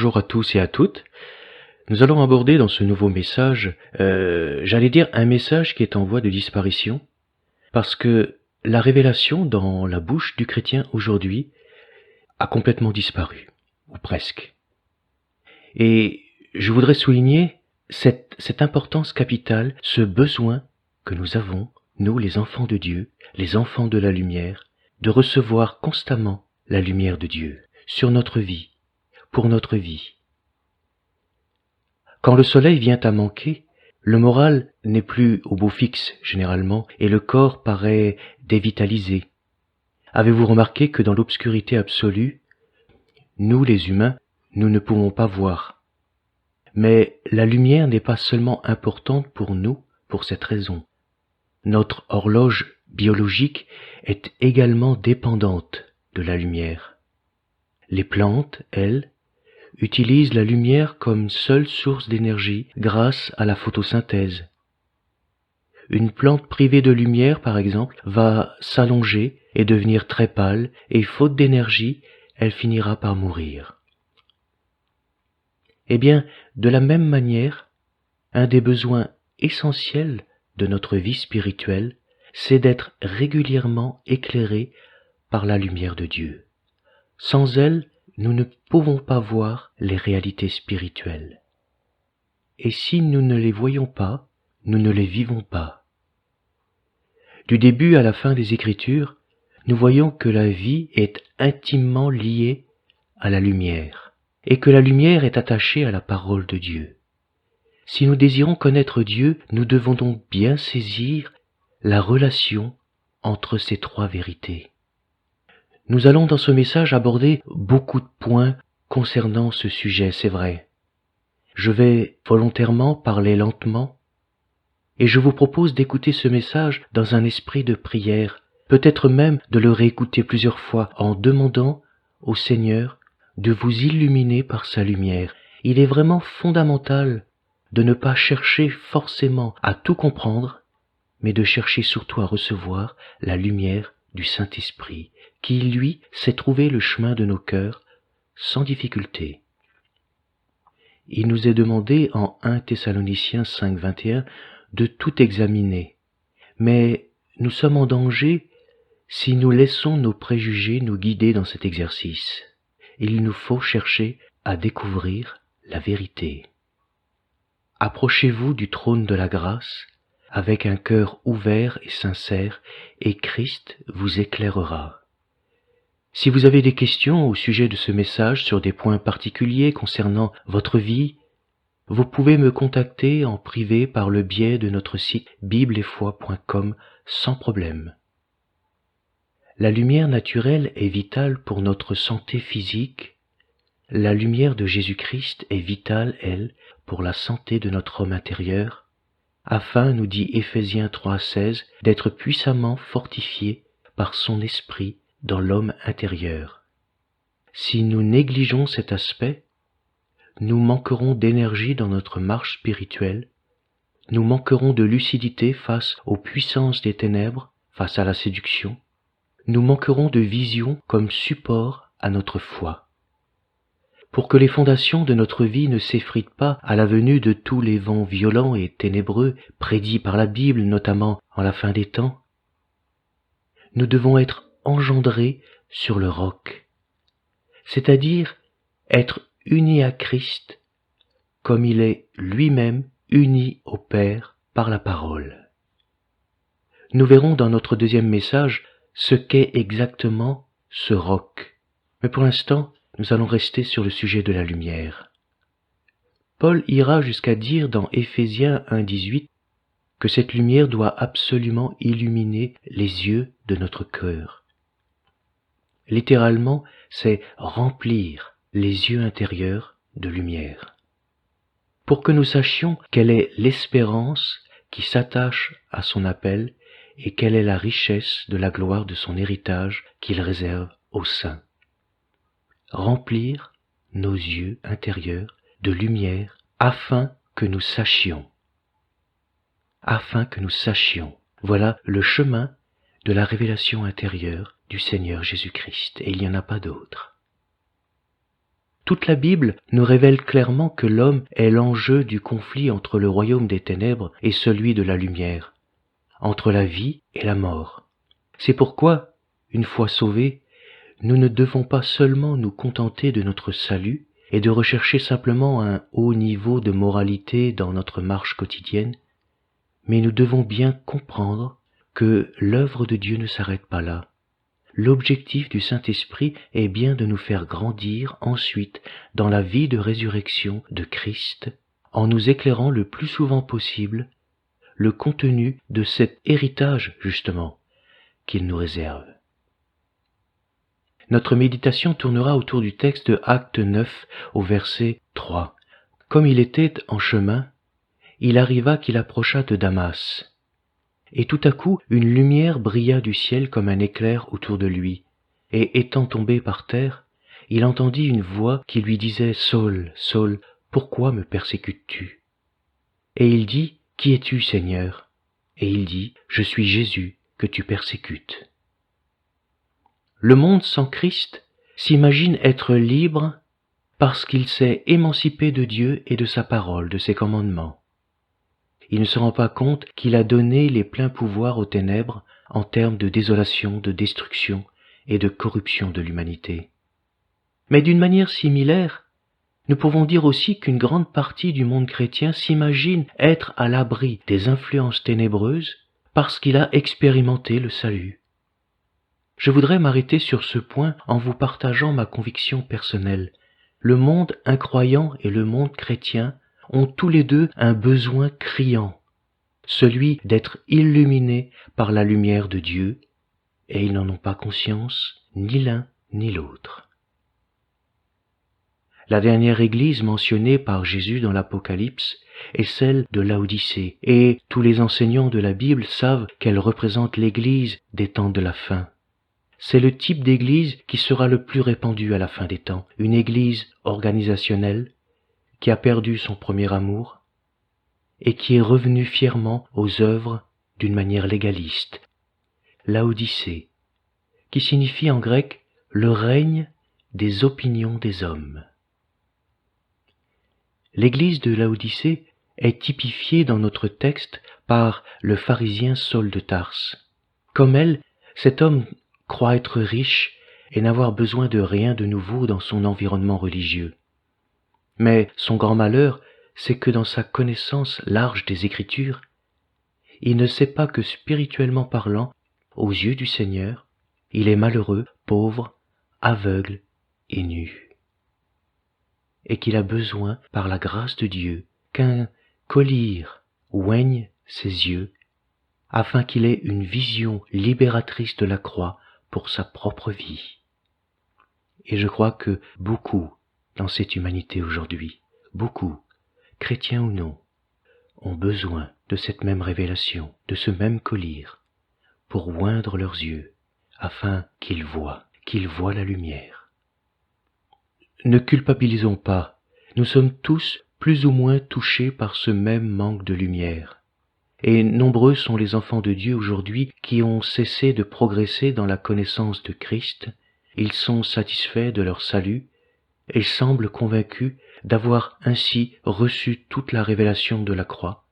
bonjour à tous et à toutes. Nous allons aborder dans ce nouveau message, j'allais dire un message qui est en voie de disparition, parce que la révélation dans la bouche du chrétien aujourd'hui a complètement disparu, ou presque. Et je voudrais souligner cette importance capitale, ce besoin que nous avons, nous les enfants de Dieu, les enfants de la lumière, de recevoir constamment la lumière de Dieu sur notre vie, pour notre vie. Quand le soleil vient à manquer, le moral n'est plus au beau fixe généralement et le corps paraît dévitalisé. Avez-vous remarqué que dans l'obscurité absolue, nous les humains, nous ne pouvons pas voir. Mais la lumière n'est pas seulement importante pour nous pour cette raison. Notre horloge biologique est également dépendante de la lumière. Les plantes, elles, utilisent la lumière comme seule source d'énergie grâce à la photosynthèse. Une plante privée de lumière, par exemple, va s'allonger et devenir très pâle, et faute d'énergie, elle finira par mourir. Eh bien, de la même manière, un des besoins essentiels de notre vie spirituelle, c'est d'être régulièrement éclairé par la lumière de Dieu. Sans elle, nous ne pouvons pas voir les réalités spirituelles. Et si nous ne les voyons pas, nous ne les vivons pas. Du début à la fin des Écritures, nous voyons que la vie est intimement liée à la lumière, et que la lumière est attachée à la parole de Dieu. Si nous désirons connaître Dieu, nous devons donc bien saisir la relation entre ces trois vérités. Nous allons dans ce message aborder beaucoup de points concernant ce sujet, c'est vrai. Je vais volontairement parler lentement et je vous propose d'écouter ce message dans un esprit de prière, peut-être même de le réécouter plusieurs fois en demandant au Seigneur de vous illuminer par sa lumière. Il est vraiment fondamental de ne pas chercher forcément à tout comprendre, mais de chercher surtout à recevoir la lumière du Saint-Esprit, qui, lui, sait trouver le chemin de nos cœurs sans difficulté. Il nous est demandé en 1 Thessaloniciens 5, 21 de tout examiner, mais nous sommes en danger si nous laissons nos préjugés nous guider dans cet exercice. Il nous faut chercher à découvrir la vérité. Approchez-vous du trône de la grâce avec un cœur ouvert et sincère, et Christ vous éclairera. Si vous avez des questions au sujet de ce message sur des points particuliers concernant votre vie, vous pouvez me contacter en privé par le biais de notre site bibleetfoi.com sans problème. La lumière naturelle est vitale pour notre santé physique. La lumière de Jésus-Christ est vitale, elle, pour la santé de notre homme intérieur, afin, nous dit Éphésiens 3,16, d'être puissamment fortifiés par son esprit dans l'homme intérieur. Si nous négligeons cet aspect, nous manquerons d'énergie dans notre marche spirituelle, nous manquerons de lucidité face aux puissances des ténèbres, face à la séduction, nous manquerons de vision comme support à notre foi. Pour que les fondations de notre vie ne s'effritent pas à la venue de tous les vents violents et ténébreux prédits par la Bible, notamment en la fin des temps, nous devons être engendrés sur le roc, c'est-à-dire être unis à Christ comme il est lui-même uni au Père par la parole. Nous verrons dans notre deuxième message ce qu'est exactement ce roc, mais pour l'instant, nous allons rester sur le sujet de la lumière. Paul ira jusqu'à dire dans Éphésiens 1,18 que cette lumière doit absolument illuminer les yeux de notre cœur. Littéralement, c'est remplir les yeux intérieurs de lumière. Pour que nous sachions quelle est l'espérance qui s'attache à son appel et quelle est la richesse de la gloire de son héritage qu'il réserve aux saints. Remplir nos yeux intérieurs de lumière afin que nous sachions. Voilà le chemin de la révélation intérieure du Seigneur Jésus-Christ, et il n'y en a pas d'autre. Toute la Bible nous révèle clairement que l'homme est l'enjeu du conflit entre le royaume des ténèbres et celui de la lumière, entre la vie et la mort. C'est pourquoi, une fois sauvés, nous ne devons pas seulement nous contenter de notre salut et de rechercher simplement un haut niveau de moralité dans notre marche quotidienne, mais nous devons bien comprendre que l'œuvre de Dieu ne s'arrête pas là. L'objectif du Saint-Esprit est bien de nous faire grandir ensuite dans la vie de résurrection de Christ, en nous éclairant le plus souvent possible le contenu de cet héritage, justement, qu'il nous réserve. Notre méditation tournera autour du texte de Acte 9 au verset 3. Comme il était en chemin, il arriva qu'il approcha de Damas. Et tout à coup, une lumière brilla du ciel comme un éclair autour de lui, et étant tombé par terre, il entendit une voix qui lui disait « Saul, Saul, pourquoi me persécutes-tu » Et il dit « Qui es-tu, Seigneur » Et il dit « Je suis Jésus que tu persécutes. » Le monde sans Christ s'imagine être libre parce qu'il s'est émancipé de Dieu et de sa parole, de ses commandements. Il ne se rend pas compte qu'il a donné les pleins pouvoirs aux ténèbres en termes de désolation, de destruction et de corruption de l'humanité. Mais d'une manière similaire, nous pouvons dire aussi qu'une grande partie du monde chrétien s'imagine être à l'abri des influences ténébreuses parce qu'il a expérimenté le salut. Je voudrais m'arrêter sur ce point en vous partageant ma conviction personnelle. Le monde incroyant et le monde chrétien ont tous les deux un besoin criant, celui d'être illuminés par la lumière de Dieu, et ils n'en ont pas conscience, ni l'un ni l'autre. La dernière église mentionnée par Jésus dans l'Apocalypse est celle de Laodicée, et tous les enseignants de la Bible savent qu'elle représente l'église des temps de la fin. C'est le type d'église qui sera le plus répandu à la fin des temps, une église organisationnelle, qui a perdu son premier amour et qui est revenu fièrement aux œuvres d'une manière légaliste. Laodicée, qui signifie en grec le règne des opinions des hommes. L'église de Laodicée est typifiée dans notre texte par le pharisien Saul de Tarse. Comme elle, cet homme croit être riche et n'avoir besoin de rien de nouveau dans son environnement religieux. Mais son grand malheur, c'est que dans sa connaissance large des Écritures, il ne sait pas que spirituellement parlant, aux yeux du Seigneur, il est malheureux, pauvre, aveugle et nu. Et qu'il a besoin, par la grâce de Dieu, qu'un collier oigne ses yeux, afin qu'il ait une vision libératrice de la croix pour sa propre vie. Et je crois que beaucoup dans cette humanité aujourd'hui, beaucoup, chrétiens ou non, ont besoin de cette même révélation, de ce même collier, pour oindre leurs yeux, afin qu'ils voient la lumière. Ne culpabilisons pas, nous sommes tous plus ou moins touchés par ce même manque de lumière. Et nombreux sont les enfants de Dieu aujourd'hui qui ont cessé de progresser dans la connaissance de Christ, ils sont satisfaits de leur salut, et semblent convaincus d'avoir ainsi reçu toute la révélation de la croix,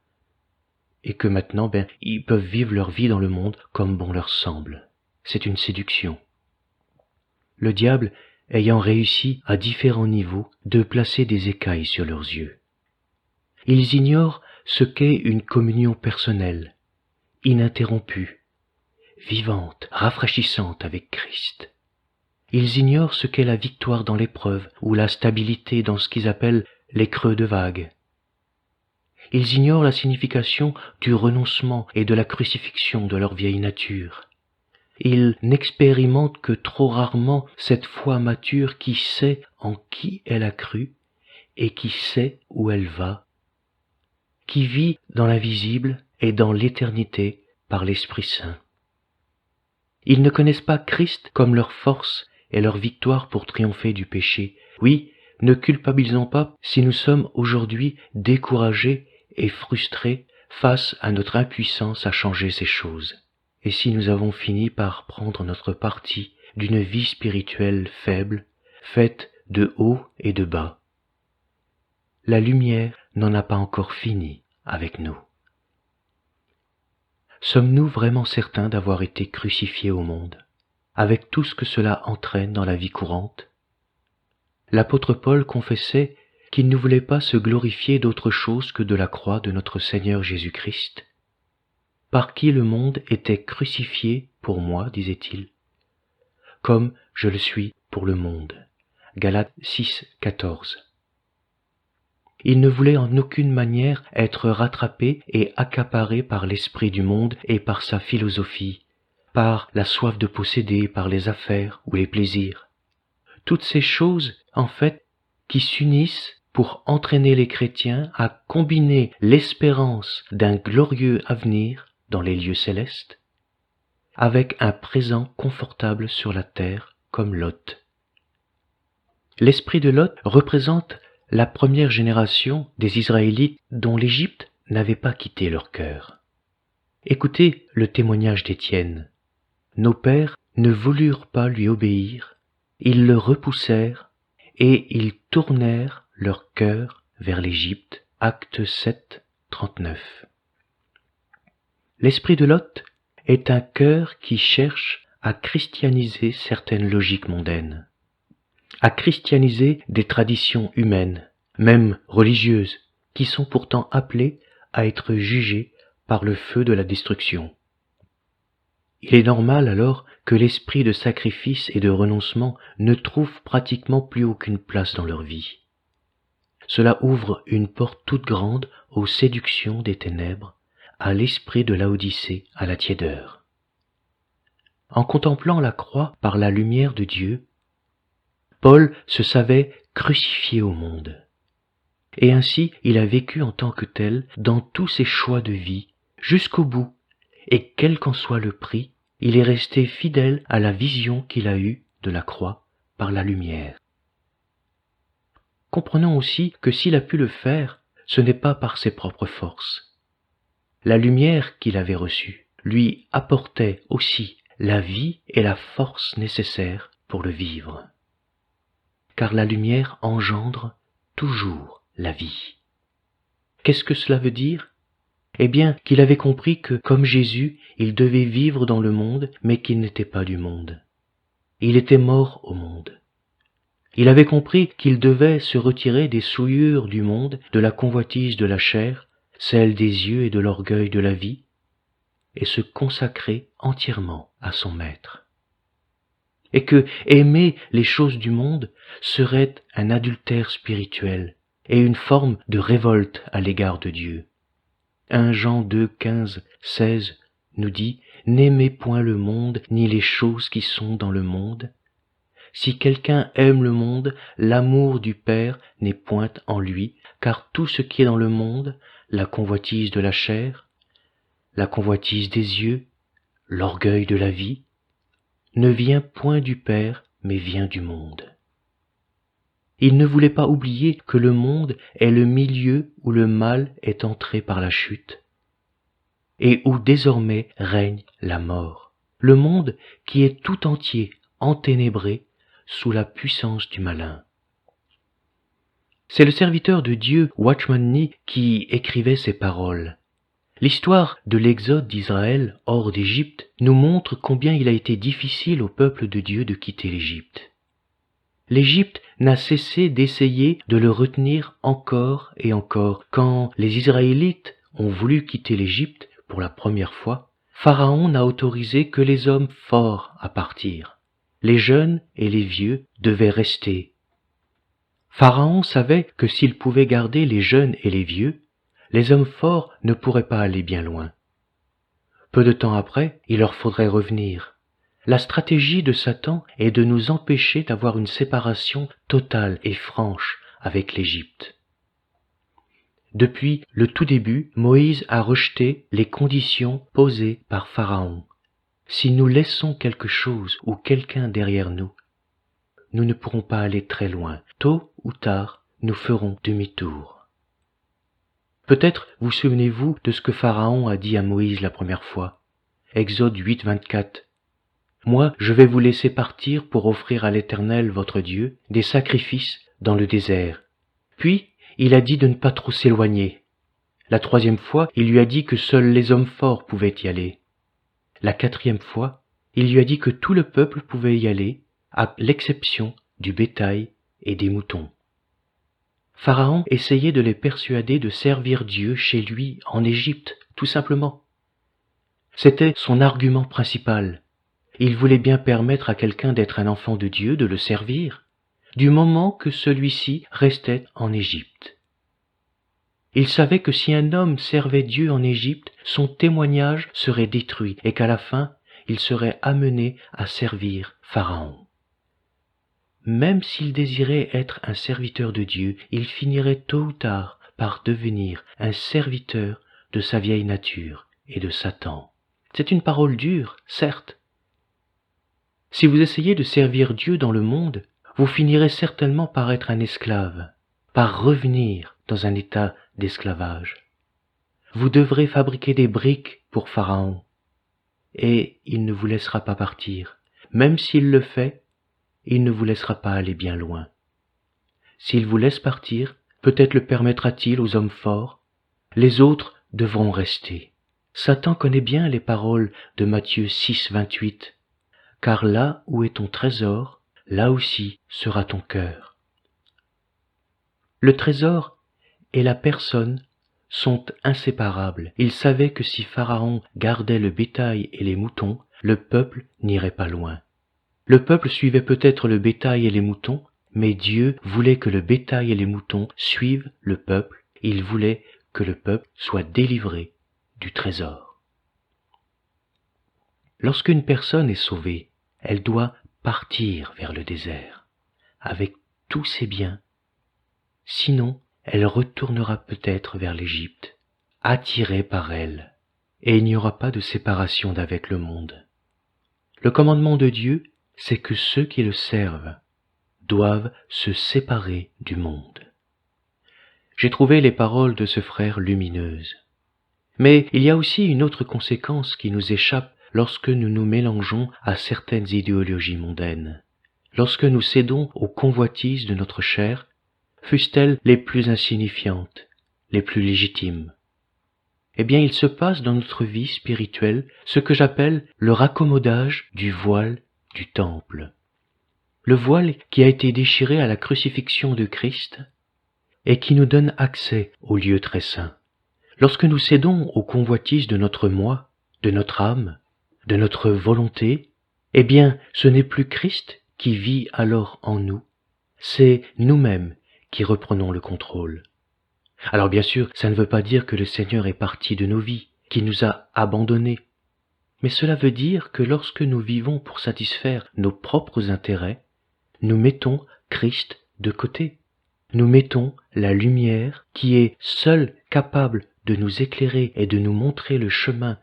et que maintenant, ils peuvent vivre leur vie dans le monde comme bon leur semble. C'est une séduction. Le diable ayant réussi à différents niveaux de placer des écailles sur leurs yeux. Ils ignorent ce qu'est une communion personnelle, ininterrompue, vivante, rafraîchissante avec Christ. Ils ignorent ce qu'est la victoire dans l'épreuve ou la stabilité dans ce qu'ils appellent les creux de vague. Ils ignorent la signification du renoncement et de la crucifixion de leur vieille nature. Ils n'expérimentent que trop rarement cette foi mature qui sait en qui elle a cru et qui sait où elle va, qui vit dans l'invisible et dans l'éternité par l'Esprit Saint. Ils ne connaissent pas Christ comme leur force et leur victoire pour triompher du péché. Oui, ne culpabilisons pas si nous sommes aujourd'hui découragés et frustrés face à notre impuissance à changer ces choses. Et si nous avons fini par prendre notre parti d'une vie spirituelle faible, faite de haut et de bas. La lumière n'en a pas encore fini avec nous. Sommes-nous vraiment certains d'avoir été crucifiés au monde, avec tout ce que cela entraîne dans la vie courante? L'apôtre Paul confessait qu'il ne voulait pas se glorifier d'autre chose que de la croix de notre Seigneur Jésus-Christ, par qui le monde était crucifié pour moi, disait-il, comme je le suis pour le monde. Galates 6, 14. Il ne voulait en aucune manière être rattrapé et accaparé par l'esprit du monde et par sa philosophie, par la soif de posséder, par les affaires ou les plaisirs. Toutes ces choses, en fait, qui s'unissent pour entraîner les chrétiens à combiner l'espérance d'un glorieux avenir dans les lieux célestes avec un présent confortable sur la terre comme Lot. L'esprit de Lot représente la première génération des Israélites dont l'Égypte n'avait pas quitté leur cœur. Écoutez le témoignage d'Étienne. Nos pères ne voulurent pas lui obéir, ils le repoussèrent et ils tournèrent leur cœur vers l'Égypte. Acte 7, 39. L'esprit de Lot est un cœur qui cherche à christianiser certaines logiques mondaines, à christianiser des traditions humaines, même religieuses, qui sont pourtant appelées à être jugées par le feu de la destruction. Il est normal alors que l'esprit de sacrifice et de renoncement ne trouve pratiquement plus aucune place dans leur vie. Cela ouvre une porte toute grande aux séductions des ténèbres, à l'esprit de Laodicée, à la tiédeur. En contemplant la croix par la lumière de Dieu, Paul se savait crucifié au monde. Et ainsi il a vécu en tant que tel dans tous ses choix de vie, jusqu'au bout, et quel qu'en soit le prix, il est resté fidèle à la vision qu'il a eue de la croix par la lumière. Comprenons aussi que s'il a pu le faire, ce n'est pas par ses propres forces. La lumière qu'il avait reçue lui apportait aussi la vie et la force nécessaires pour le vivre. Car la lumière engendre toujours la vie. Qu'est-ce que cela veut dire? Eh bien, qu'il avait compris que, comme Jésus, il devait vivre dans le monde, mais qu'il n'était pas du monde. Il était mort au monde. Il avait compris qu'il devait se retirer des souillures du monde, de la convoitise de la chair, celle des yeux et de l'orgueil de la vie, et se consacrer entièrement à son Maître. Et que aimer les choses du monde serait un adultère spirituel et une forme de révolte à l'égard de Dieu. 1 Jean 2, 15, 16 nous dit « N'aimez point le monde ni les choses qui sont dans le monde. Si quelqu'un aime le monde, l'amour du Père n'est point en lui, car tout ce qui est dans le monde, la convoitise de la chair, la convoitise des yeux, l'orgueil de la vie, ne vient point du Père, mais vient du monde. » Il ne voulait pas oublier que le monde est le milieu où le mal est entré par la chute et où désormais règne la mort. Le monde qui est tout entier enténébré sous la puissance du malin. C'est le serviteur de Dieu, Watchman Nee, qui écrivait ces paroles. L'histoire de l'exode d'Israël hors d'Égypte nous montre combien il a été difficile au peuple de Dieu de quitter l'Égypte. L'Égypte n'a cessé d'essayer de le retenir encore et encore. Quand les Israélites ont voulu quitter l'Égypte pour la première fois, Pharaon n'a autorisé que les hommes forts à partir. Les jeunes et les vieux devaient rester. Pharaon savait que s'il pouvait garder les jeunes et les vieux, les hommes forts ne pourraient pas aller bien loin. Peu de temps après, il leur faudrait revenir. La stratégie de Satan est de nous empêcher d'avoir une séparation totale et franche avec l'Égypte. Depuis le tout début, Moïse a rejeté les conditions posées par Pharaon. Si nous laissons quelque chose ou quelqu'un derrière nous, nous ne pourrons pas aller très loin. Tôt ou tard, nous ferons demi-tour. Peut-être vous souvenez-vous de ce que Pharaon a dit à Moïse la première fois. Exode 8, 24. Moi, je vais vous laisser partir pour offrir à l'Éternel votre Dieu des sacrifices dans le désert. Puis, il a dit de ne pas trop s'éloigner. La 3e fois, il lui a dit que seuls les hommes forts pouvaient y aller. La 4e fois, il lui a dit que tout le peuple pouvait y aller, à l'exception du bétail et des moutons. Pharaon essayait de les persuader de servir Dieu chez lui en Égypte, tout simplement. C'était son argument principal. Il voulait bien permettre à quelqu'un d'être un enfant de Dieu, de le servir, du moment que celui-ci restait en Égypte. Il savait que si un homme servait Dieu en Égypte, son témoignage serait détruit et qu'à la fin, il serait amené à servir Pharaon. Même s'il désirait être un serviteur de Dieu, il finirait tôt ou tard par devenir un serviteur de sa vieille nature et de Satan. C'est une parole dure, certes. Si vous essayez de servir Dieu dans le monde, vous finirez certainement par être un esclave, par revenir dans un état d'esclavage. Vous devrez fabriquer des briques pour Pharaon, et il ne vous laissera pas partir. Même s'il le fait, il ne vous laissera pas aller bien loin. S'il vous laisse partir, peut-être le permettra-t-il aux hommes forts. Les autres devront rester. Satan connaît bien les paroles de Matthieu 6, 28. Car là où est ton trésor, là aussi sera ton cœur. Le trésor et la personne sont inséparables. Il savait que si Pharaon gardait le bétail et les moutons, le peuple n'irait pas loin. Le peuple suivait peut-être le bétail et les moutons, mais Dieu voulait que le bétail et les moutons suivent le peuple. Il voulait que le peuple soit délivré du trésor. Lorsqu'une personne est sauvée, elle doit partir vers le désert, avec tous ses biens. Sinon, elle retournera peut-être vers l'Égypte, attirée par elle, et il n'y aura pas de séparation d'avec le monde. Le commandement de Dieu, c'est que ceux qui le servent doivent se séparer du monde. J'ai trouvé les paroles de ce frère lumineuses. Mais il y a aussi une autre conséquence qui nous échappe lorsque nous nous mélangeons à certaines idéologies mondaines, lorsque nous cédons aux convoitises de notre chair, fussent-elles les plus insignifiantes, les plus légitimes. Eh bien, il se passe dans notre vie spirituelle ce que j'appelle le raccommodage du voile du temple. Le voile qui a été déchiré à la crucifixion de Christ et qui nous donne accès au lieu très saint. Lorsque nous cédons aux convoitises de notre moi, de notre âme, de notre volonté, eh bien, ce n'est plus Christ qui vit alors en nous, c'est nous-mêmes qui reprenons le contrôle. Alors bien sûr, ça ne veut pas dire que le Seigneur est parti de nos vies, qu'il nous a abandonnés, mais cela veut dire que lorsque nous vivons pour satisfaire nos propres intérêts, nous mettons Christ de côté. Nous mettons la lumière qui est seule capable de nous éclairer et de nous montrer le chemin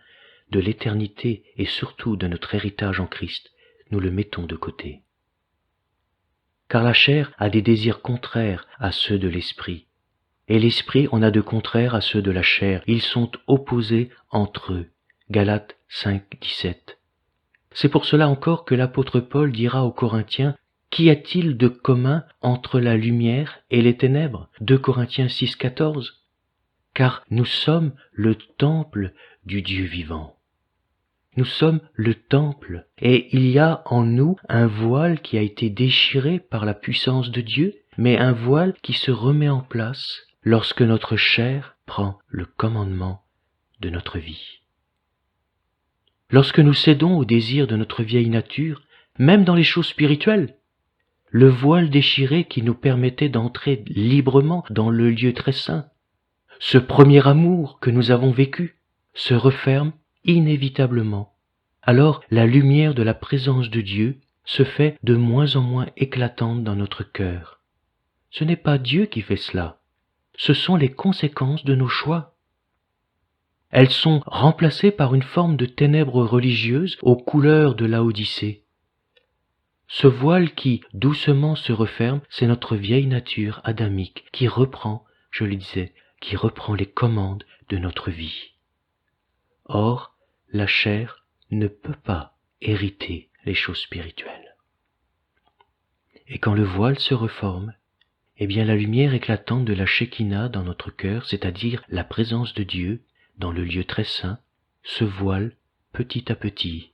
de l'éternité et surtout de notre héritage en Christ, nous le mettons de côté. Car la chair a des désirs contraires à ceux de l'esprit, et l'esprit en a de contraires à ceux de la chair. Ils sont opposés entre eux. Galates 5, 17. C'est pour cela encore que l'apôtre Paul dira aux Corinthiens: qu'y a-t-il de commun entre la lumière et les ténèbres? 2 Corinthiens 6, 14. Car nous sommes le temple du Dieu vivant. Nous sommes le temple, et il y a en nous un voile qui a été déchiré par la puissance de Dieu, mais un voile qui se remet en place lorsque notre chair prend le commandement de notre vie. Lorsque nous cédons aux désirs de notre vieille nature, même dans les choses spirituelles, le voile déchiré qui nous permettait d'entrer librement dans le lieu très saint, ce premier amour que nous avons vécu, se referme inévitablement. Alors la lumière de la présence de Dieu se fait de moins en moins éclatante dans notre cœur. Ce n'est pas Dieu qui fait cela, ce sont les conséquences de nos choix. Elles sont remplacées par une forme de ténèbres religieuses aux couleurs de Laodicée. Ce voile qui doucement se referme, c'est notre vieille nature adamique qui reprend, je le disais, qui reprend les commandes de notre vie. Or, la chair ne peut pas hériter les choses spirituelles. Et quand le voile se reforme, eh bien la lumière éclatante de la Shekinah dans notre cœur, c'est-à-dire la présence de Dieu dans le lieu très saint, se voile petit à petit.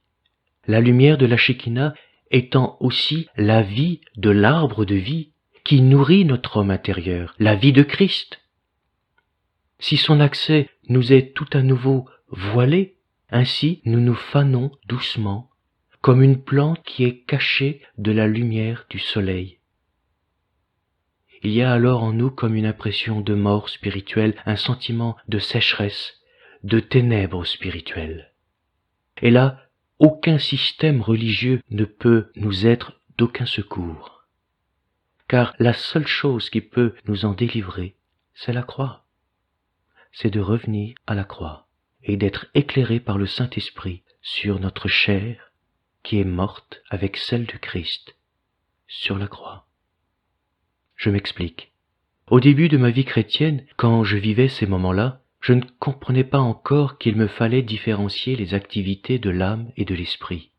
La lumière de la Shekinah étant aussi la vie de l'arbre de vie qui nourrit notre homme intérieur, la vie de Christ. Si son accès nous est tout à nouveau voilé, ainsi nous nous fanons doucement, comme une plante qui est cachée de la lumière du soleil. Il y a alors en nous comme une impression de mort spirituelle, un sentiment de sécheresse, de ténèbres spirituelles. Et là, aucun système religieux ne peut nous être d'aucun secours, car la seule chose qui peut nous en délivrer, c'est la croix. C'est de revenir à la croix et d'être éclairé par le Saint-Esprit sur notre chair qui est morte avec celle de Christ sur la croix. Je m'explique. Au début de ma vie chrétienne, quand je vivais ces moments-là, je ne comprenais pas encore qu'il me fallait différencier les activités de l'âme et de l'esprit.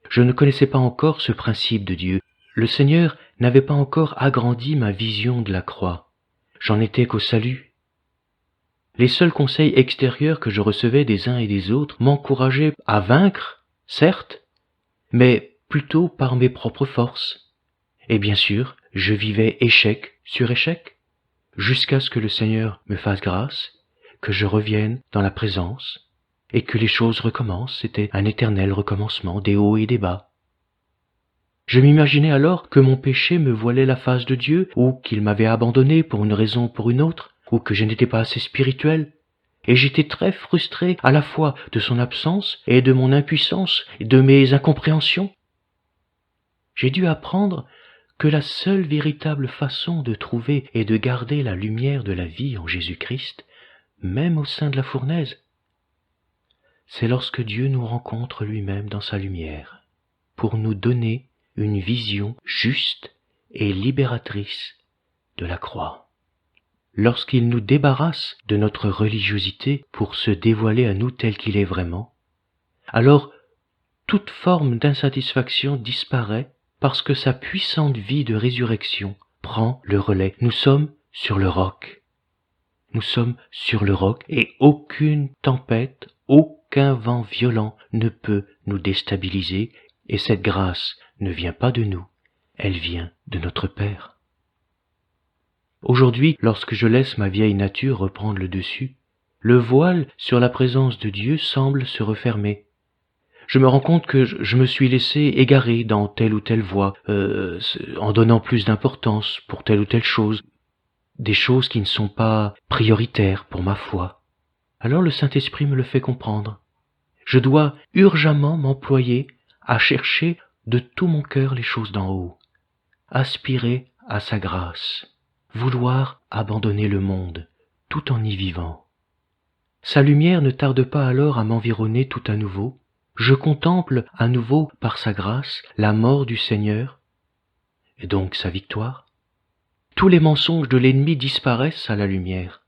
Je ne connaissais pas encore ce principe de Dieu. Le Seigneur n'avait pas encore agrandi ma vision de la croix. J'en étais qu'au salut. Les seuls conseils extérieurs que je recevais des uns et des autres m'encourageaient à vaincre, certes, mais plutôt par mes propres forces. Et bien sûr, je vivais échec sur échec, jusqu'à ce que le Seigneur me fasse grâce, que je revienne dans la présence, et que les choses recommencent. C'était un éternel recommencement, des hauts et des bas. Je m'imaginais alors que mon péché me voilait la face de Dieu, ou qu'il m'avait abandonné pour une raison ou pour une autre, ou que je n'étais pas assez spirituel, et j'étais très frustré à la fois de son absence et de mon impuissance et de mes incompréhensions. J'ai dû apprendre que la seule véritable façon de trouver et de garder la lumière de la vie en Jésus-Christ, même au sein de la fournaise, c'est lorsque Dieu nous rencontre lui-même dans sa lumière, pour nous donner une vision juste et libératrice de la croix. Lorsqu'il nous débarrasse de notre religiosité pour se dévoiler à nous tel qu'il est vraiment, alors toute forme d'insatisfaction disparaît parce que sa puissante vie de résurrection prend le relais. Nous sommes sur le roc. Nous sommes sur le roc et aucune tempête, aucun vent violent ne peut nous déstabiliser, et cette grâce ne vient pas de nous, elle vient de notre Père. Aujourd'hui, lorsque je laisse ma vieille nature reprendre le dessus, le voile sur la présence de Dieu semble se refermer. Je me rends compte que je me suis laissé égarer dans telle ou telle voie, en donnant plus d'importance pour telle ou telle chose, des choses qui ne sont pas prioritaires pour ma foi. Alors le Saint-Esprit me le fait comprendre. Je dois urgemment m'employer à chercher de tout mon cœur les choses d'en haut, aspirer à sa grâce, vouloir abandonner le monde, tout en y vivant. Sa lumière ne tarde pas alors à m'environner tout à nouveau. Je contemple à nouveau, par sa grâce, la mort du Seigneur, et donc sa victoire. Tous les mensonges de l'ennemi disparaissent à la lumière.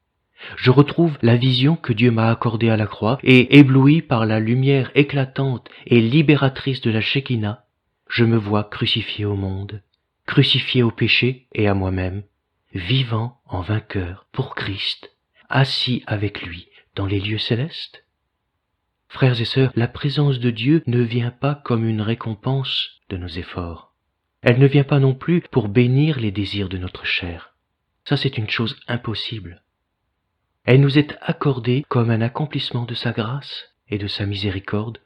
Je retrouve la vision que Dieu m'a accordée à la croix, et ébloui par la lumière éclatante et libératrice de la Shekinah, je me vois crucifié au monde, crucifié au péché et à moi-même, vivant en vainqueur pour Christ, assis avec lui dans les lieux célestes. Frères et sœurs, la présence de Dieu ne vient pas comme une récompense de nos efforts. Elle ne vient pas non plus pour bénir les désirs de notre chair. Ça, c'est une chose impossible. Elle nous est accordée comme un accomplissement de sa grâce et de sa miséricorde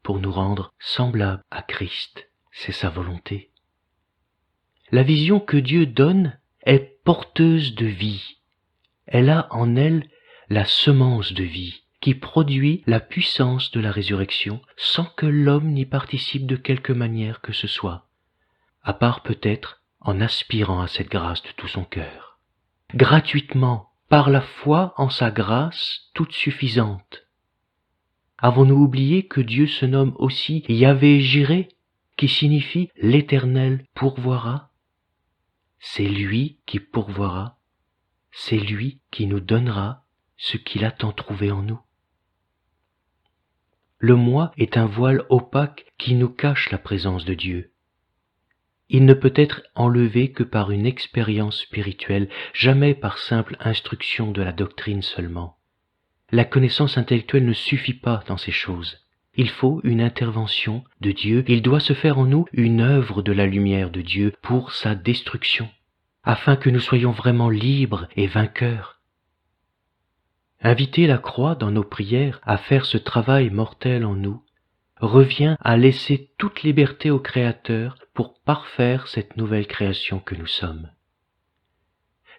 pour nous rendre semblables à Christ. C'est sa volonté. La vision que Dieu donne est porteuse de vie. Elle a en elle la semence de vie, qui produit la puissance de la résurrection sans que l'homme n'y participe de quelque manière que ce soit, à part peut-être en aspirant à cette grâce de tout son cœur. Gratuitement, par la foi en sa grâce toute suffisante. Avons-nous oublié que Dieu se nomme aussi Yahvé-Jiré, qui signifie l'Éternel pourvoira? C'est lui qui pourvoira, c'est lui qui nous donnera ce qu'il a tant trouvé en nous. Le moi est un voile opaque qui nous cache la présence de Dieu. Il ne peut être enlevé que par une expérience spirituelle, jamais par simple instruction de la doctrine seulement. La connaissance intellectuelle ne suffit pas dans ces choses. Il faut une intervention de Dieu, il doit se faire en nous une œuvre de la lumière de Dieu pour sa destruction, afin que nous soyons vraiment libres et vainqueurs. Inviter la croix dans nos prières à faire ce travail mortel en nous revient à laisser toute liberté au Créateur pour parfaire cette nouvelle création que nous sommes.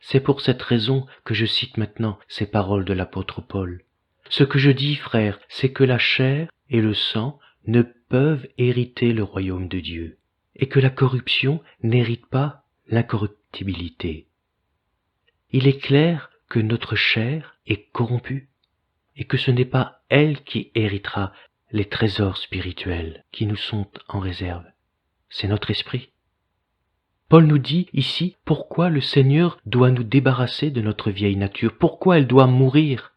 C'est pour cette raison que je cite maintenant ces paroles de l'apôtre Paul. Ce que je dis, frères, c'est que la chair et le sang ne peuvent hériter le royaume de Dieu, et que la corruption n'hérite pas l'incorruptibilité. Il est clair que notre chair est corrompue, et que ce n'est pas elle qui héritera les trésors spirituels qui nous sont en réserve. C'est notre esprit. Paul nous dit ici pourquoi le Seigneur doit nous débarrasser de notre vieille nature, pourquoi elle doit mourir.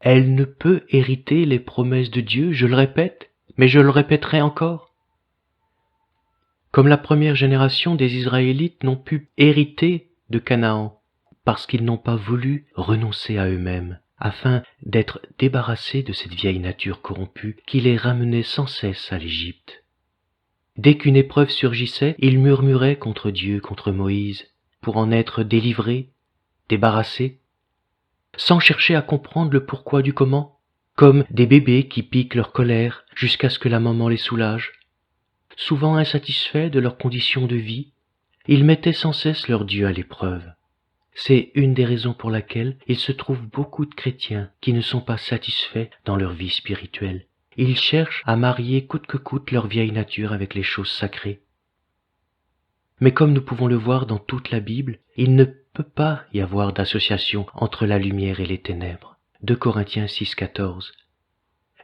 Elle ne peut hériter les promesses de Dieu, je le répète, mais je le répéterai encore. Comme la première génération des Israélites n'ont pu hériter de Canaan, parce qu'ils n'ont pas voulu renoncer à eux-mêmes, afin d'être débarrassés de cette vieille nature corrompue qui les ramenait sans cesse à l'Égypte. Dès qu'une épreuve surgissait, ils murmuraient contre Dieu, contre Moïse, pour en être délivrés, débarrassés, sans chercher à comprendre le pourquoi du comment, comme des bébés qui piquent leur colère jusqu'à ce que la maman les soulage. Souvent insatisfaits de leur condition de vie, ils mettaient sans cesse leur Dieu à l'épreuve. C'est une des raisons pour laquelle il se trouve beaucoup de chrétiens qui ne sont pas satisfaits dans leur vie spirituelle. Ils cherchent à marier coûte que coûte leur vieille nature avec les choses sacrées. Mais comme nous pouvons le voir dans toute la Bible, il ne peut pas y avoir d'association entre la lumière et les ténèbres. 2 Corinthiens 6,14.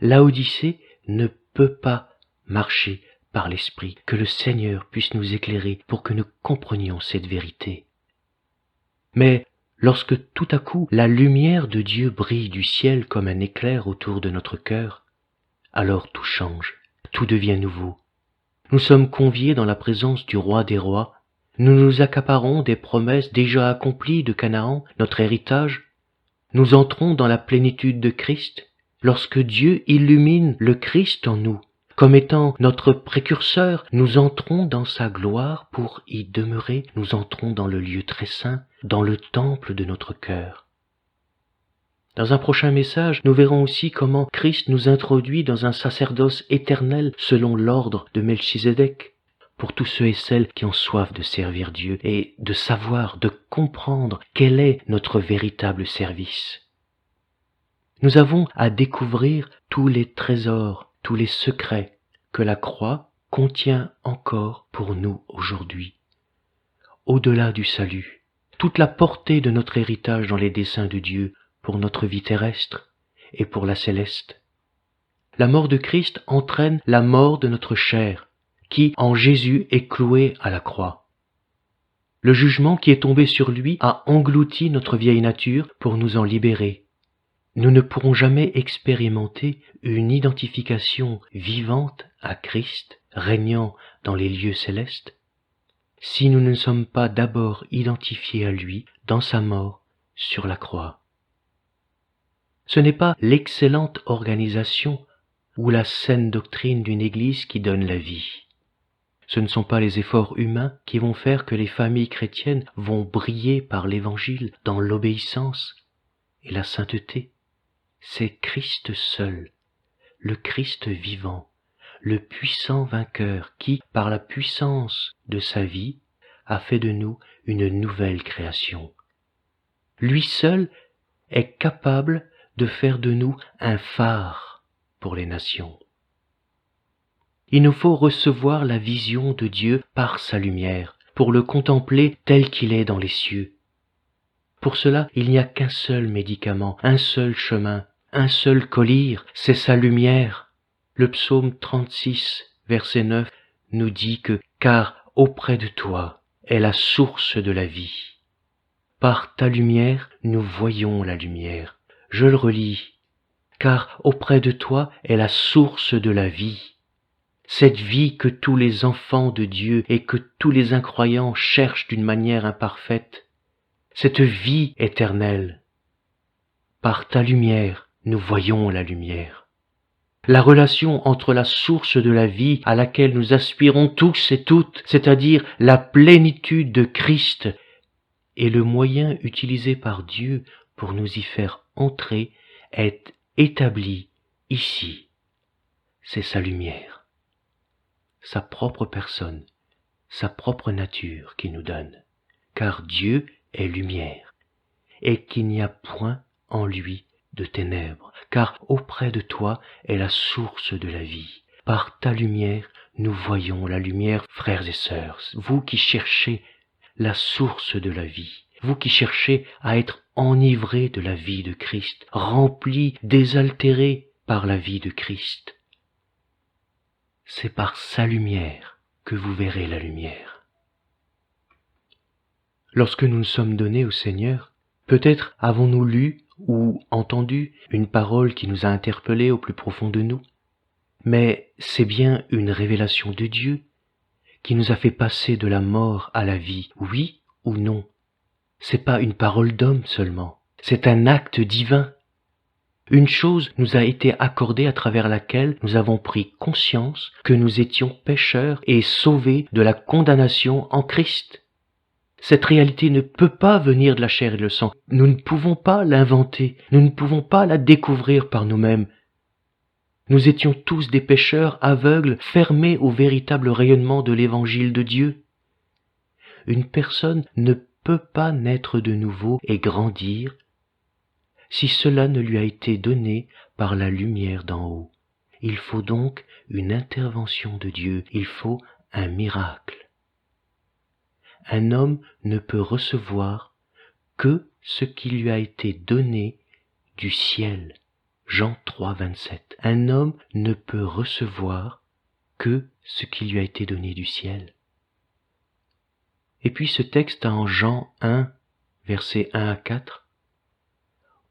Laodicée ne peut pas marcher par l'Esprit, que le Seigneur puisse nous éclairer pour que nous comprenions cette vérité. Mais lorsque tout à coup la lumière de Dieu brille du ciel comme un éclair autour de notre cœur, alors tout change, tout devient nouveau. Nous sommes conviés dans la présence du roi des rois, nous nous accaparons des promesses déjà accomplies de Canaan, notre héritage, nous entrons dans la plénitude de Christ, lorsque Dieu illumine le Christ en nous, comme étant notre précurseur, nous entrons dans sa gloire pour y demeurer, nous entrons dans le lieu très saint, dans le temple de notre cœur. Dans un prochain message, nous verrons aussi comment Christ nous introduit dans un sacerdoce éternel selon l'ordre de Melchizedek, pour tous ceux et celles qui ont soif de servir Dieu et de savoir, de comprendre quel est notre véritable service. Nous avons à découvrir tous les trésors, tous les secrets que la croix contient encore pour nous aujourd'hui. Au-delà du salut, toute la portée de notre héritage dans les desseins de Dieu pour notre vie terrestre et pour la céleste. La mort de Christ entraîne la mort de notre chair, qui en Jésus est clouée à la croix. Le jugement qui est tombé sur lui a englouti notre vieille nature pour nous en libérer. Nous ne pourrons jamais expérimenter une identification vivante à Christ, régnant dans les lieux célestes, si nous ne sommes pas d'abord identifiés à lui dans sa mort sur la croix. Ce n'est pas l'excellente organisation ou la saine doctrine d'une Église qui donne la vie. Ce ne sont pas les efforts humains qui vont faire que les familles chrétiennes vont briller par l'Évangile dans l'obéissance et la sainteté. C'est Christ seul, le Christ vivant, le puissant vainqueur qui, par la puissance de sa vie, a fait de nous une nouvelle création. Lui seul est capable de faire de nous un phare pour les nations. Il nous faut recevoir la vision de Dieu par sa lumière, pour le contempler tel qu'il est dans les cieux. Pour cela, il n'y a qu'un seul médicament, un seul chemin, un seul collyre, c'est sa lumière. Le psaume 36, verset 9, nous dit que « Car auprès de toi est la source de la vie. Par ta lumière, nous voyons la lumière. » Je le relis. car auprès de toi est la source de la vie. Cette vie que tous les enfants de Dieu et que tous les incroyants cherchent d'une manière imparfaite, cette vie éternelle. Par ta lumière, nous voyons la lumière. La relation entre la source de la vie à laquelle nous aspirons tous et toutes, c'est-à-dire la plénitude de Christ, et le moyen utilisé par Dieu pour nous y faire entrer, est établi ici. C'est sa lumière, sa propre personne, sa propre nature qui nous donne, car Dieu est lumière, et qu'il n'y a point en lui de ténèbres, car auprès de toi est la source de la vie. Par ta lumière, nous voyons la lumière, frères et sœurs, vous qui cherchez la source de la vie, vous qui cherchez à être enivrés de la vie de Christ, remplis, désaltérés par la vie de Christ. C'est par sa lumière que vous verrez la lumière. Lorsque nous nous sommes donnés au Seigneur, peut-être avons-nous lu ou entendu une parole qui nous a interpellés au plus profond de nous, mais c'est bien une révélation de Dieu qui nous a fait passer de la mort à la vie, oui ou non. C'est pas une parole d'homme seulement, c'est un acte divin. Une chose nous a été accordée à travers laquelle nous avons pris conscience que nous étions pécheurs et sauvés de la condamnation en Christ. Cette réalité ne peut pas venir de la chair et le sang. Nous ne pouvons pas l'inventer, nous ne pouvons pas la découvrir par nous-mêmes. Nous étions tous des pécheurs aveugles, fermés au véritable rayonnement de l'évangile de Dieu. Une personne ne peut pas naître de nouveau et grandir si cela ne lui a été donné par la lumière d'en haut. Il faut donc une intervention de Dieu, il faut un miracle. Un homme ne peut recevoir que ce qui lui a été donné du ciel. Jean 3, 27. Un homme ne peut recevoir que ce qui lui a été donné du ciel. Et puis ce texte en Jean 1, versets 1 à 4.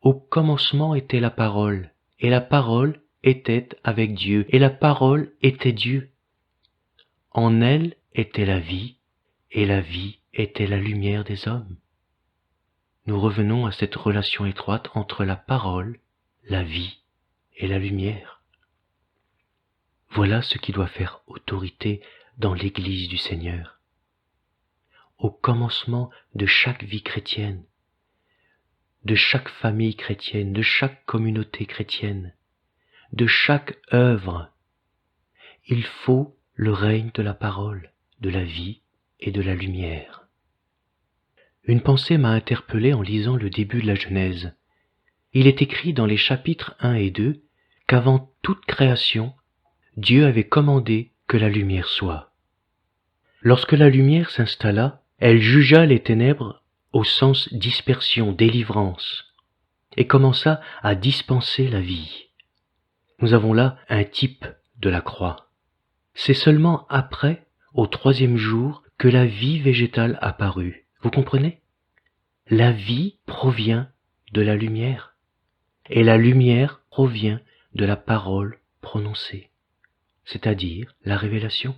Au commencement était la parole, et la parole était avec Dieu, et la parole était Dieu. En elle était la vie, et la vie était la lumière des hommes. Nous revenons à cette relation étroite entre la parole, la vie et la lumière. Voilà ce qui doit faire autorité dans l'Église du Seigneur. Au commencement de chaque vie chrétienne, de chaque famille chrétienne, de chaque communauté chrétienne, de chaque œuvre, il faut le règne de la parole, de la vie et de la lumière. Une pensée m'a interpellé en lisant le début de la Genèse. Il est écrit dans les chapitres 1 et 2 qu'avant toute création, Dieu avait commandé que la lumière soit. Lorsque la lumière s'installa, elle jugea les ténèbres au sens dispersion, délivrance, et commença à dispenser la vie. Nous avons là un type de la croix. C'est seulement après, au 3e jour, que la vie végétale apparut. Vous comprenez? La vie provient de la lumière, et la lumière provient de la parole prononcée, c'est-à-dire la révélation.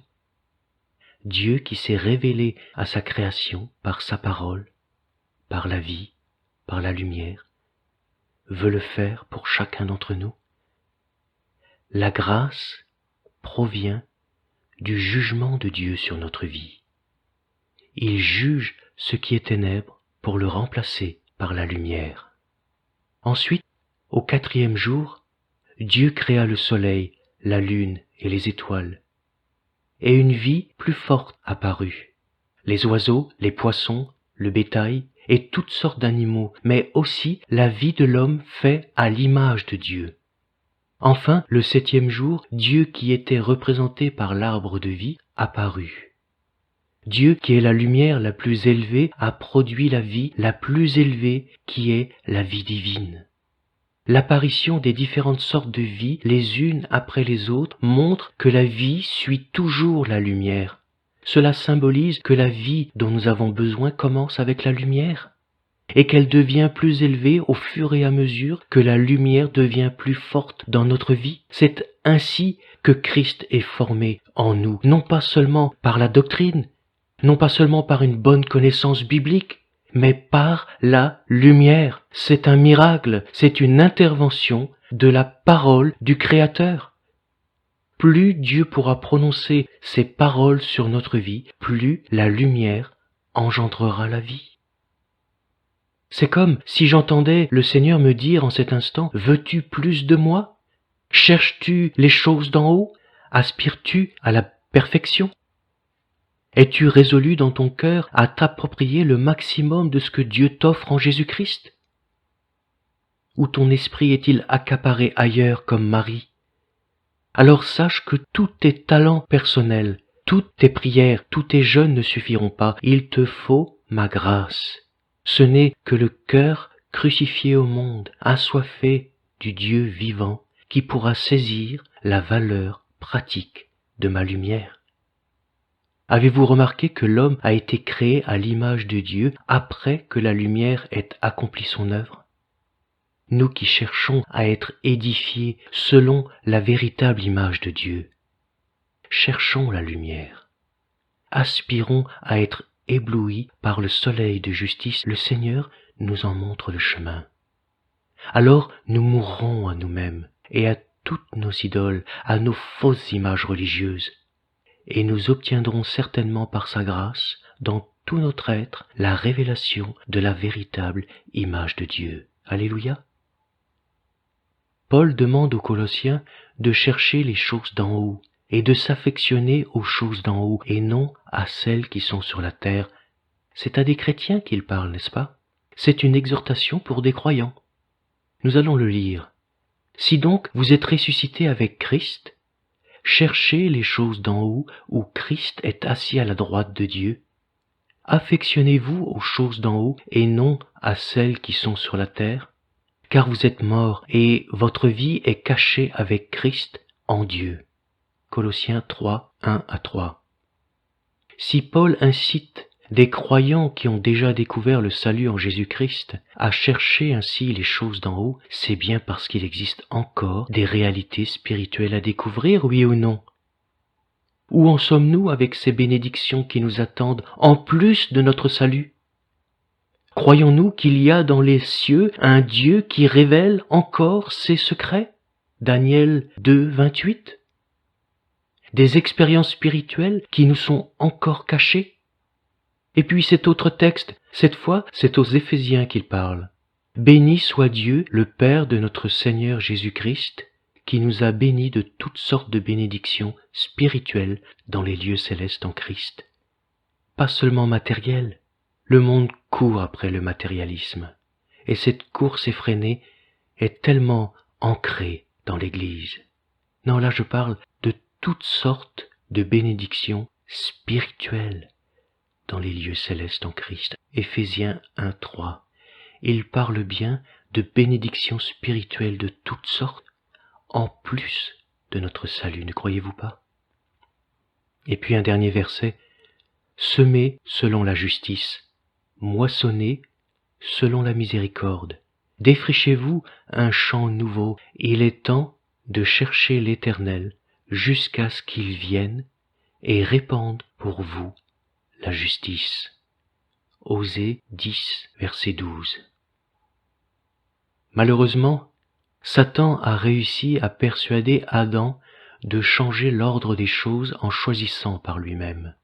Dieu qui s'est révélé à sa création par sa parole, par la vie, par la lumière, veut le faire pour chacun d'entre nous. La grâce provient du jugement de Dieu sur notre vie. Il juge ce qui est ténèbres pour le remplacer par la lumière. Ensuite, au 4e jour, Dieu créa le soleil, la lune et les étoiles. Et une vie plus forte apparut. Les oiseaux, les poissons, le bétail et toutes sortes d'animaux, mais aussi la vie de l'homme fait à l'image de Dieu. Enfin, le 7e jour, Dieu qui était représenté par l'arbre de vie apparut. Dieu qui est la lumière la plus élevée a produit la vie la plus élevée qui est la vie divine. L'apparition des différentes sortes de vie, les unes après les autres, montre que la vie suit toujours la lumière. Cela symbolise que la vie dont nous avons besoin commence avec la lumière. et qu'elle devient plus élevée au fur et à mesure que la lumière devient plus forte dans notre vie. C'est ainsi que Christ est formé en nous, non pas seulement par la doctrine, non pas seulement par une bonne connaissance biblique, mais par la lumière. C'est un miracle, c'est une intervention de la parole du Créateur. Plus Dieu pourra prononcer ses paroles sur notre vie, plus la lumière engendrera la vie. C'est comme si j'entendais le Seigneur me dire en cet instant, « Veux-tu plus de moi? Cherches-tu les choses d'en haut? Aspires-tu à la perfection? Es-tu résolu dans ton cœur à t'approprier le maximum de ce que Dieu t'offre en Jésus-Christ? Ou ton esprit est-il accaparé ailleurs comme Marie? Alors sache que tous tes talents personnels, toutes tes prières, tous tes jeûnes ne suffiront pas. Il te faut ma grâce. Ce n'est que le cœur crucifié au monde, assoiffé du Dieu vivant, qui pourra saisir la valeur pratique de ma lumière. Avez-vous remarqué que l'homme a été créé à l'image de Dieu après que la lumière ait accompli son œuvre? Nous qui cherchons à être édifiés selon la véritable image de Dieu, cherchons la lumière. Aspirons à être éblouis par le soleil de justice. Le Seigneur nous en montre le chemin. Alors nous mourrons à nous-mêmes et à toutes nos idoles, à nos fausses images religieuses, et nous obtiendrons certainement par sa grâce, dans tout notre être, la révélation de la véritable image de Dieu. Alléluia. Paul demande aux Colossiens de chercher les choses d'en haut et de s'affectionner aux choses d'en haut et non à celles qui sont sur la terre. C'est à des chrétiens qu'il parle, n'est-ce pas? C'est une exhortation pour des croyants. Nous allons le lire. Si donc vous êtes ressuscités avec Christ, cherchez les choses d'en haut où Christ est assis à la droite de Dieu. Affectionnez-vous aux choses d'en haut et non à celles qui sont sur la terre, car vous êtes morts et votre vie est cachée avec Christ en Dieu. Colossiens 3, 1-3. Si Paul incite des croyants qui ont déjà découvert le salut en Jésus-Christ à chercher ainsi les choses d'en haut, c'est bien parce qu'il existe encore des réalités spirituelles à découvrir, oui ou non? Où en sommes-nous avec ces bénédictions qui nous attendent en plus de notre salut? Croyons-nous qu'il y a dans les cieux un Dieu qui révèle encore ses secrets? Daniel 2, 28. Des expériences spirituelles qui nous sont encore cachées? Et puis cet autre texte, cette fois, c'est aux Éphésiens qu'il parle. Béni soit Dieu, le Père de notre Seigneur Jésus-Christ, qui nous a bénis de toutes sortes de bénédictions spirituelles dans les lieux célestes en Christ. Pas seulement matérielles. Le monde court après le matérialisme, et cette course effrénée est tellement ancrée dans l'Église. Non, là je parle de toutes sortes de bénédictions spirituelles dans les lieux célestes en Christ. Éphésiens 1:3. Il parle bien de bénédictions spirituelles de toutes sortes, en plus de notre salut, ne croyez-vous pas? Et puis un dernier verset, semez selon la justice, moissonnez selon la miséricorde. Défrichez-vous un champ nouveau. Il est temps de chercher l'Éternel jusqu'à ce qu'il vienne et répande pour vous la justice. Osée 10, verset 12. Malheureusement, Satan a réussi à persuader Adam de changer l'ordre des choses en choisissant par lui-même.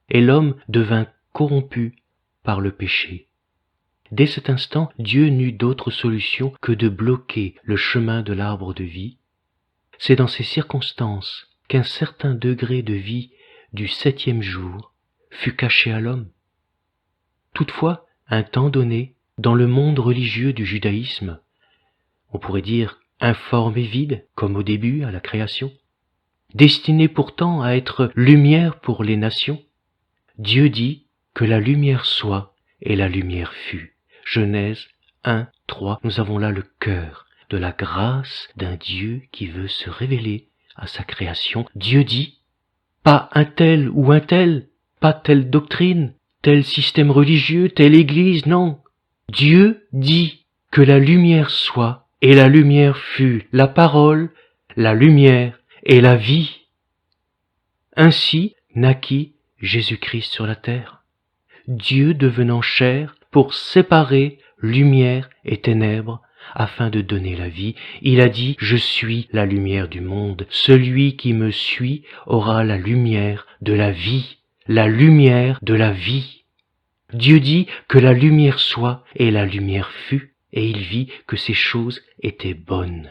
Et l'homme devint corrompu par le péché. Dès cet instant, Dieu n'eut d'autre solution que de bloquer le chemin de l'arbre de vie. C'est dans ces circonstances qu'un certain degré de vie du 7e jour fut caché à l'homme. Toutefois, un temps donné, dans le monde religieux du judaïsme, on pourrait dire informe et vide, comme au début à la création, destiné pourtant à être lumière pour les nations, Dieu dit que la lumière soit et la lumière fut. Genèse 1, 3, nous avons là le cœur de la grâce d'un Dieu qui veut se révéler à sa création. Dieu dit, pas un tel ou un tel, pas telle doctrine, tel système religieux, telle église, non. Dieu dit que la lumière soit, et la lumière fut, la parole, la lumière et la vie. Ainsi naquit Jésus-Christ sur la terre, Dieu devenant chair pour séparer lumière et ténèbres, afin de donner la vie. Il a dit, je suis la lumière du monde. Celui qui me suit aura la lumière de la vie, la lumière de la vie. Dieu dit que la lumière soit, et la lumière fut, et il vit que ces choses étaient bonnes.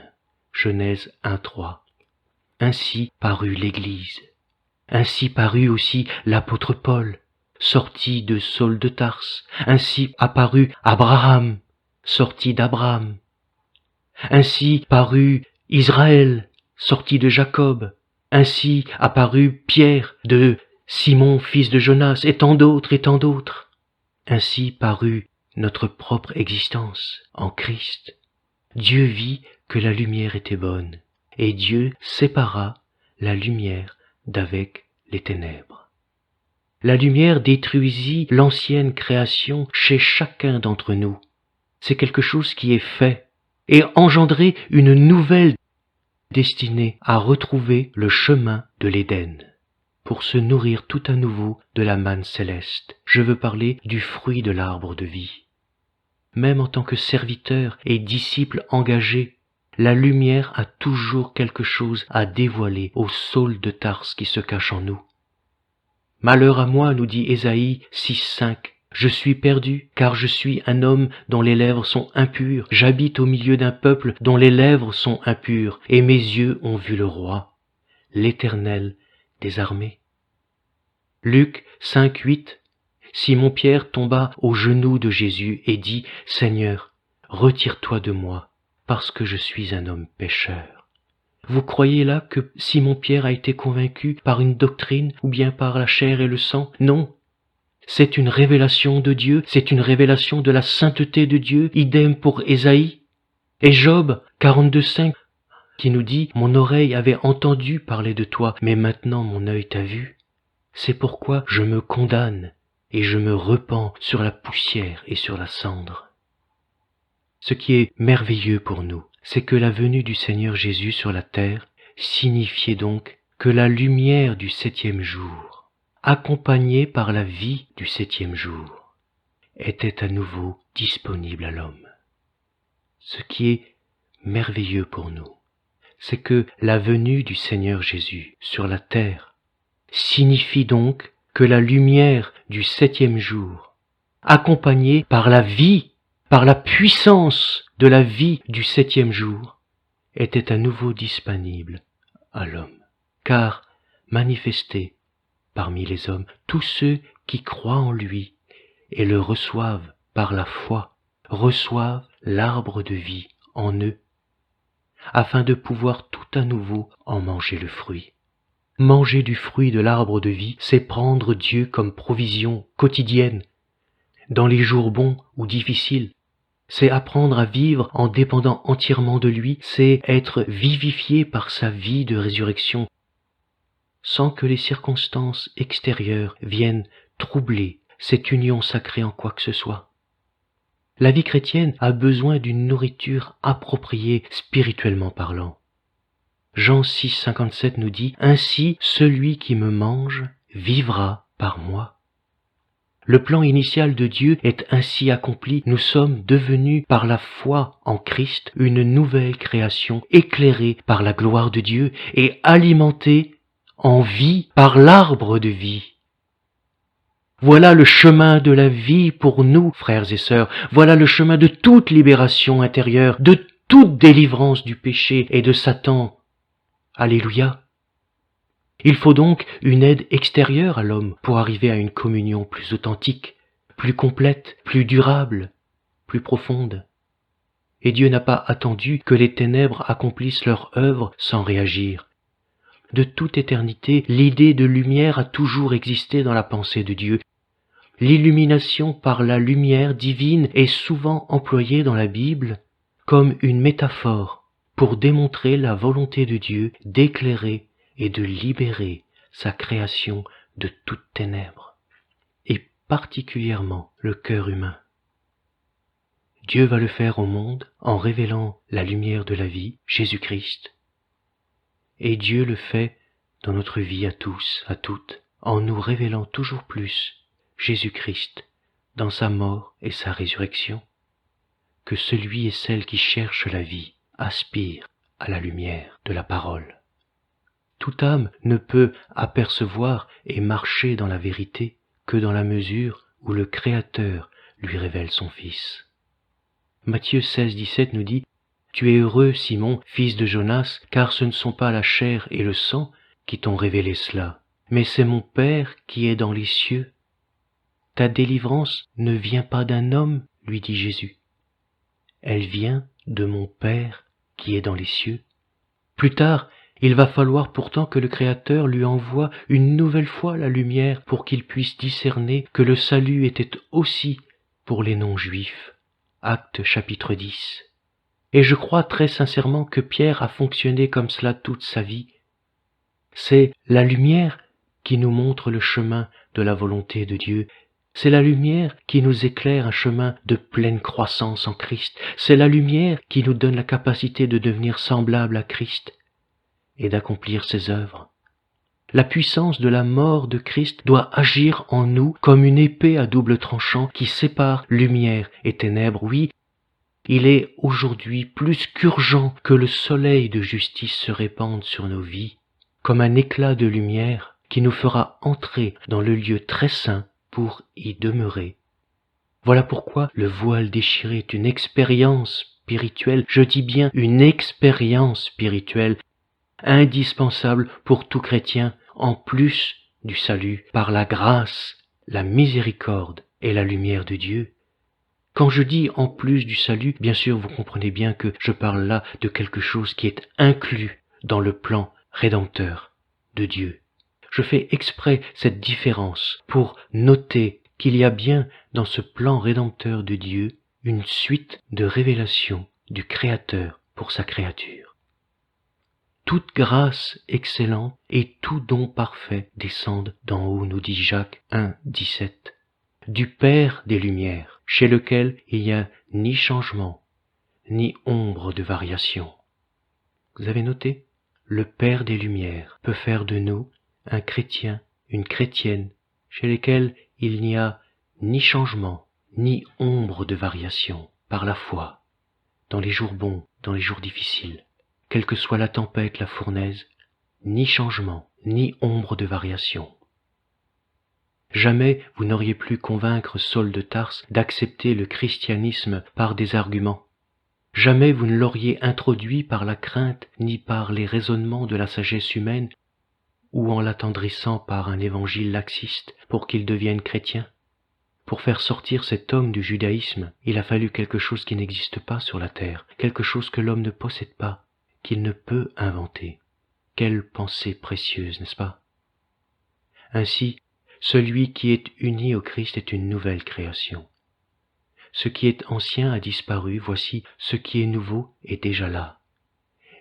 Genèse 1:3. Ainsi parut l'Église. Ainsi parut aussi l'apôtre Paul, sorti de Saul de Tarse. Ainsi apparut Abraham, sorti d'Abraham. Ainsi parut Israël, sorti de Jacob. Ainsi apparut Pierre de Simon, fils de Jonas, et tant d'autres, et tant d'autres. Ainsi parut notre propre existence en Christ. Dieu vit que la lumière était bonne, et Dieu sépara la lumière d'avec les ténèbres. La lumière détruisit l'ancienne création chez chacun d'entre nous. C'est quelque chose qui est fait, et engendrer une nouvelle destinée à retrouver le chemin de l'Éden, pour se nourrir tout à nouveau de la manne céleste. Je veux parler du fruit de l'arbre de vie. Même en tant que serviteur et disciple engagé, la lumière a toujours quelque chose à dévoiler au Saul de Tarse qui se cache en nous. Malheur à moi, nous dit Ésaïe 6:5. Je suis perdu, car je suis un homme dont les lèvres sont impures. J'habite au milieu d'un peuple dont les lèvres sont impures, et mes yeux ont vu le roi, l'Éternel des armées. Luc 5:8. Simon-Pierre tomba aux genoux de Jésus et dit, « Seigneur, retire-toi de moi, parce que je suis un homme pécheur. » Vous croyez là que Simon-Pierre a été convaincu par une doctrine ou bien par la chair et le sang? Non. C'est une révélation de Dieu, c'est une révélation de la sainteté de Dieu, idem pour Ésaïe. Et Job 42:5 qui nous dit, « Mon oreille avait entendu parler de toi, mais maintenant mon œil t'a vu. C'est pourquoi je me condamne et je me repens sur la poussière et sur la cendre. » Ce qui est merveilleux pour nous, c'est que la venue du Seigneur Jésus sur la terre signifiait donc que la lumière du 7e jour, accompagnée par la vie du 7e jour, était à nouveau disponible à l'homme. Ce qui est merveilleux pour nous, c'est que la venue du Seigneur Jésus sur la terre signifie donc que la lumière du 7e jour, accompagnée par la vie, par la puissance de la vie du 7e jour, était à nouveau disponible à l'homme. Car manifesté parmi les hommes, tous ceux qui croient en lui et le reçoivent par la foi, reçoivent l'arbre de vie en eux, afin de pouvoir tout à nouveau en manger le fruit. Manger du fruit de l'arbre de vie, c'est prendre Dieu comme provision quotidienne, dans les jours bons ou difficiles. C'est apprendre à vivre en dépendant entièrement de lui, c'est être vivifié par sa vie de résurrection, sans que les circonstances extérieures viennent troubler cette union sacrée en quoi que ce soit. La vie chrétienne a besoin d'une nourriture appropriée spirituellement parlant. Jean 6:57 nous dit « Ainsi celui qui me mange vivra par moi ». Le plan initial de Dieu est ainsi accompli. Nous sommes devenus par la foi en Christ une nouvelle création éclairée par la gloire de Dieu et alimentée en vie par l'arbre de vie. Voilà le chemin de la vie pour nous, frères et sœurs. Voilà le chemin de toute libération intérieure, de toute délivrance du péché et de Satan. Alléluia. Il faut donc une aide extérieure à l'homme pour arriver à une communion plus authentique, plus complète, plus durable, plus profonde. Et Dieu n'a pas attendu que les ténèbres accomplissent leur œuvre sans réagir. De toute éternité, l'idée de lumière a toujours existé dans la pensée de Dieu. L'illumination par la lumière divine est souvent employée dans la Bible comme une métaphore pour démontrer la volonté de Dieu d'éclairer et de libérer sa création de toutes ténèbres, et particulièrement le cœur humain. Dieu va le faire au monde en révélant la lumière de la vie, Jésus-Christ. Et Dieu le fait dans notre vie à tous, à toutes, en nous révélant toujours plus Jésus-Christ dans sa mort et sa résurrection, que celui et celle qui cherchent la vie aspirent à la lumière de la parole. Toute âme ne peut apercevoir et marcher dans la vérité que dans la mesure où le Créateur lui révèle son Fils. Matthieu 16, 17 nous dit « Tu es heureux, Simon, fils de Jonas, car ce ne sont pas la chair et le sang qui t'ont révélé cela, mais c'est mon Père qui est dans les cieux. Ta délivrance ne vient pas d'un homme, lui dit Jésus. Elle vient de mon Père qui est dans les cieux. » Plus tard, il va falloir pourtant que le Créateur lui envoie une nouvelle fois la lumière pour qu'il puisse discerner que le salut était aussi pour les non-juifs. Actes chapitre 10. Et je crois très sincèrement que Pierre a fonctionné comme cela toute sa vie. C'est la lumière qui nous montre le chemin de la volonté de Dieu. C'est la lumière qui nous éclaire un chemin de pleine croissance en Christ. C'est la lumière qui nous donne la capacité de devenir semblable à Christ et d'accomplir ses œuvres. La puissance de la mort de Christ doit agir en nous comme une épée à double tranchant qui sépare lumière et ténèbres. Oui, il est aujourd'hui plus qu'urgent que le soleil de justice se répande sur nos vies, comme un éclat de lumière qui nous fera entrer dans le lieu très saint pour y demeurer. Voilà pourquoi le voile déchiré est une expérience spirituelle, je dis bien une expérience spirituelle, indispensable pour tout chrétien, en plus du salut, par la grâce, la miséricorde et la lumière de Dieu. Quand je dis en plus du salut, bien sûr vous comprenez bien que je parle là de quelque chose qui est inclus dans le plan rédempteur de Dieu. Je fais exprès cette différence pour noter qu'il y a bien dans ce plan rédempteur de Dieu une suite de révélations du Créateur pour sa créature. Toute grâce excellente et tout don parfait descendent d'en haut, nous dit Jacques 1, 17, du Père des Lumières, chez lequel il n'y a ni changement, ni ombre de variation. Vous avez noté? Le Père des Lumières peut faire de nous un chrétien, une chrétienne, chez lesquels il n'y a ni changement, ni ombre de variation, par la foi, dans les jours bons, dans les jours difficiles. Quelle que soit la tempête, la fournaise, ni changement, ni ombre de variation. Jamais vous n'auriez pu convaincre Saul de Tarse d'accepter le christianisme par des arguments. Jamais vous ne l'auriez introduit par la crainte ni par les raisonnements de la sagesse humaine ou en l'attendrissant par un évangile laxiste pour qu'il devienne chrétien. Pour faire sortir cet homme du judaïsme, il a fallu quelque chose qui n'existe pas sur la terre, quelque chose que l'homme ne possède pas, qu'il ne peut inventer. Quelle pensée précieuse, n'est-ce pas? Ainsi, celui qui est uni au Christ est une nouvelle création. Ce qui est ancien a disparu, voici ce qui est nouveau est déjà là.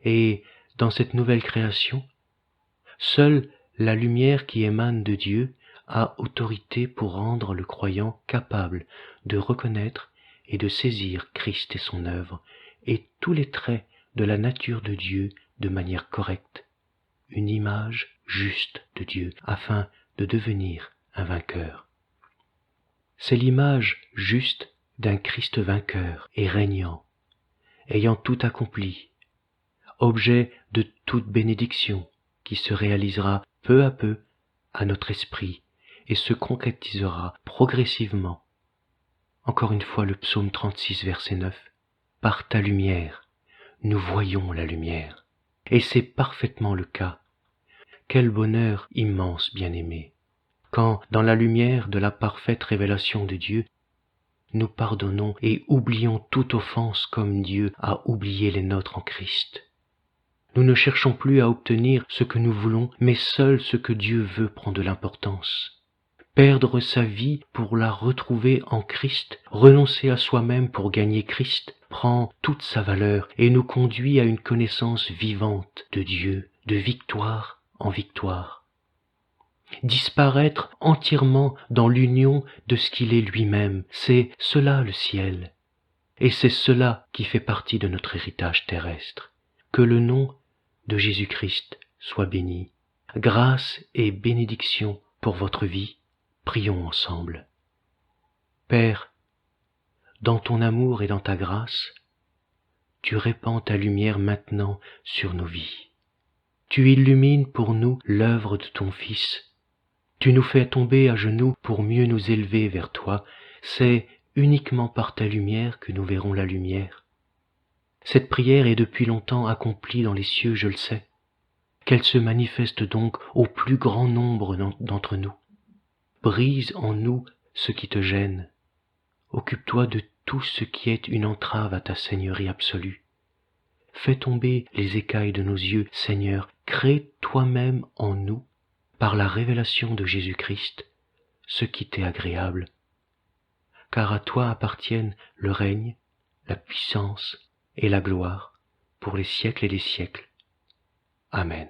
Et dans cette nouvelle création, seule la lumière qui émane de Dieu a autorité pour rendre le croyant capable de reconnaître et de saisir Christ et son œuvre, et tous les traits de la nature de Dieu de manière correcte, une image juste de Dieu, afin de devenir un vainqueur. C'est l'image juste d'un Christ vainqueur et régnant, ayant tout accompli, objet de toute bénédiction qui se réalisera peu à peu à notre esprit et se concrétisera progressivement. Encore une fois le psaume 36 verset 9, « Par ta lumière, nous voyons la lumière. » Et c'est parfaitement le cas. Quel bonheur immense, bien-aimé, quand, dans la lumière de la parfaite révélation de Dieu, nous pardonnons et oublions toute offense comme Dieu a oublié les nôtres en Christ. Nous ne cherchons plus à obtenir ce que nous voulons, mais seul ce que Dieu veut prend de l'importance. Perdre sa vie pour la retrouver en Christ, renoncer à soi-même pour gagner Christ, prend toute sa valeur et nous conduit à une connaissance vivante de Dieu, de victoire en victoire. Disparaître entièrement dans l'union de ce qu'il est lui-même, c'est cela le ciel. et c'est cela qui fait partie de notre héritage terrestre. Que le nom de Jésus-Christ soit béni. Grâce et bénédiction pour votre vie. Prions ensemble. Père, dans ton amour et dans ta grâce, tu répands ta lumière maintenant sur nos vies. Tu illumines pour nous l'œuvre de ton Fils. Tu nous fais tomber à genoux pour mieux nous élever vers toi. C'est uniquement par ta lumière que nous verrons la lumière. Cette prière est depuis longtemps accomplie dans les cieux, je le sais. Qu'elle se manifeste donc au plus grand nombre d'entre nous. Brise en nous ce qui te gêne. Occupe-toi de tout ce qui est une entrave à ta seigneurie absolue. Fais tomber les écailles de nos yeux, Seigneur, crée toi-même en nous, par la révélation de Jésus-Christ, ce qui t'est agréable. Car à toi appartiennent le règne, la puissance et la gloire pour les siècles et les siècles. Amen.